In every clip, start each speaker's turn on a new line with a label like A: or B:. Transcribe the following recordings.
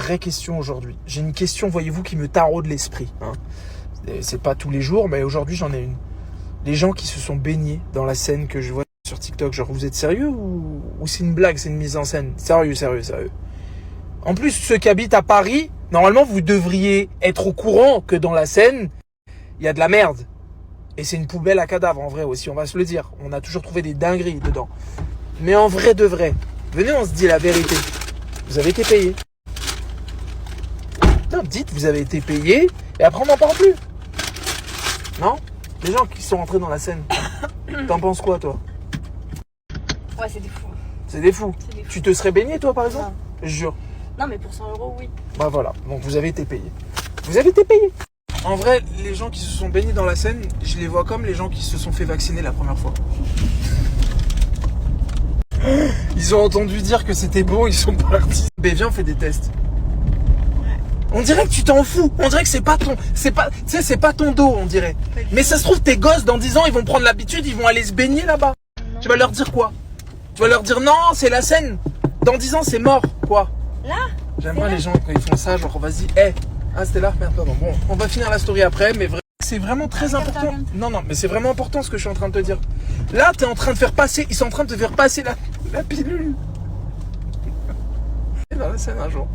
A: vraie question aujourd'hui. J'ai une question, voyez-vous, qui me taraude l'esprit. Hein. C'est pas tous les jours, mais aujourd'hui, j'en ai une. Les gens qui se sont baignés dans la scène que je vois sur TikTok, genre, vous êtes sérieux ou c'est une blague, c'est une mise en scène? Sérieux. En plus, ceux qui habitent à Paris, normalement, vous devriez être au courant que dans la Seine, il y a de la merde. Et c'est une poubelle à cadavres, en vrai aussi, on va se le dire. On a toujours trouvé des dingueries dedans. Mais en vrai de vrai, venez, on se dit la vérité. Vous avez été payé. Non, dites, vous avez été payé, et après on n'en parle plus. Non? Les gens qui sont rentrés dans la Seine, t'en penses quoi, toi?
B: Ouais, c'est des fous.
A: C'est des fous. Tu te serais baigné, toi, par exemple?
B: Non.
A: Je jure.
B: Non, mais pour 100 €, oui.
A: Bah voilà, donc vous avez été payé. Vous avez été payé. En vrai, les gens qui se sont baignés dans la Seine, je les vois comme les gens qui se sont fait vacciner la première fois. Ils ont entendu dire que c'était bon, ils sont partis. Mais viens, on fait des tests. On dirait que tu t'en fous. On dirait que c'est pas ton, tu sais, c'est pas ton dos, on dirait. Mais ça se trouve, tes gosses, dans 10 ans, ils vont prendre l'habitude, ils vont aller se baigner là-bas. Tu vas leur dire quoi? Tu vas leur dire non, c'est la Seine. Dans 10 ans, c'est mort. Quoi?
B: Là?
A: J'aime bien les gens quand ils font ça, genre vas-y, ah c'était là, merde, pardon. Bon, on va finir la story après, mais c'est vraiment très important. Non, mais c'est vraiment important ce que je suis en train de te dire. Là, t'es en train de faire passer, ils sont en train de te faire passer la pilule. Et dans la Seine un jour.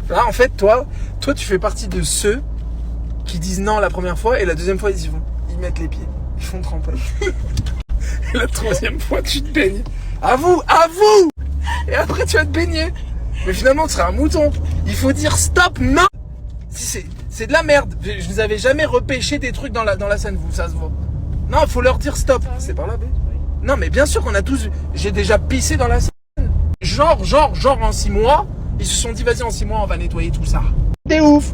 A: Là, en fait, toi, tu fais partie de ceux qui disent non la première fois et la deuxième fois, ils y vont. Ils mettent les pieds. Ils font trempage. Et la troisième fois, tu te baignes. À vous! Et après, tu vas te baigner. Mais finalement, tu seras un mouton. Il faut dire stop, non! Si c'est de la merde. Je vous avais jamais repêché des trucs dans la Seine, vous, ça se voit. Non, il faut leur dire stop. C'est par là, bé. Non, mais bien sûr qu'on a tous... J'ai déjà pissé dans la Seine. Genre, en 6 mois, ils se sont dit, vas-y, en 6 mois, on va nettoyer tout ça. T'es ouf!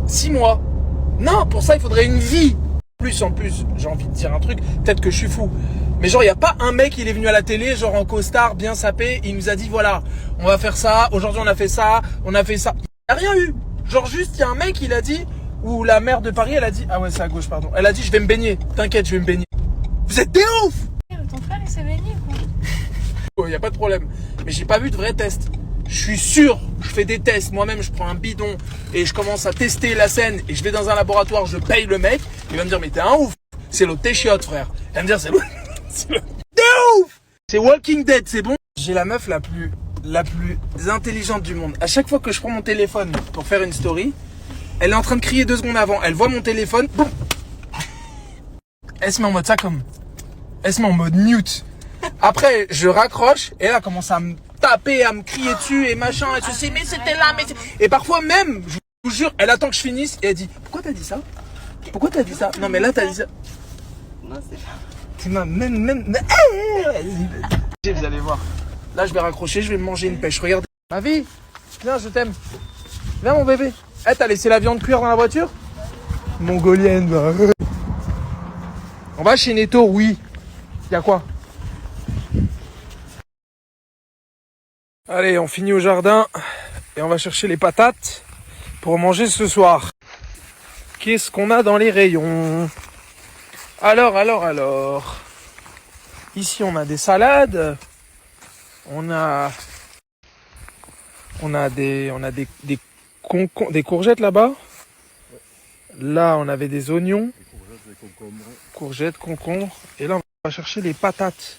A: 6 mois. Non, pour ça, il faudrait une vie. En plus, j'ai envie de dire un truc, peut-être que je suis fou. Mais genre, il n'y a pas un mec, il est venu à la télé, genre en costard, bien sapé, il nous a dit, voilà, on va faire ça, aujourd'hui on a fait ça, on a fait ça. Il n'y a rien eu. Genre juste, il y a un mec, il a dit, ou la maire de Paris, elle a dit, ah ouais, c'est à gauche, pardon. Elle a dit, je vais me baigner. T'inquiète, je vais me baigner. Vous êtes des ouf!
B: Ton frère, il s'est baigné, quoi.
A: Il n'y a pas de problème. Mais j'ai pas vu de vrai test. Je suis sûr, je fais des tests. Moi-même, je prends un bidon et je commence à tester la Seine et je vais dans un laboratoire, je paye le mec. Il va me dire, mais t'es un ouf. C'est l'autre Téchiotte, frère. Il va me dire, c'est l'autre. T'es ouf! C'est Walking Dead, c'est bon. J'ai la meuf la plus intelligente du monde. À chaque fois que je prends mon téléphone pour faire une story, elle est en train de crier 2 secondes avant. Elle voit mon téléphone, boum. Elle se met en mode ça comme. Elle se met en mode mute. Après, je raccroche et là, elle commence à me taper, à me crier dessus et machin. Et ceci, mais c'était là, mais et parfois même, je vous jure, elle attend que je finisse et elle dit, pourquoi t'as dit ça? Pourquoi t'as dit ça? Non, mais là, t'as dit ça.
B: Non, c'est pas.
A: Tu m'as même. Vas-y. Vous allez voir. Là, je vais raccrocher, je vais me manger une pêche. Regardez. Ma vie, viens, je t'aime. Viens, mon bébé. T'as laissé la viande cuire dans la voiture? Mongolienne, bah. On va chez Netto, oui. Y'a quoi? Allez, on finit au jardin et on va chercher les patates pour manger ce soir. Qu'est-ce qu'on a dans les rayons? Alors. Ici, on a des salades. On a des courgettes là-bas. Là, on avait des oignons. Courgettes, concombres. Et là, on va chercher les patates.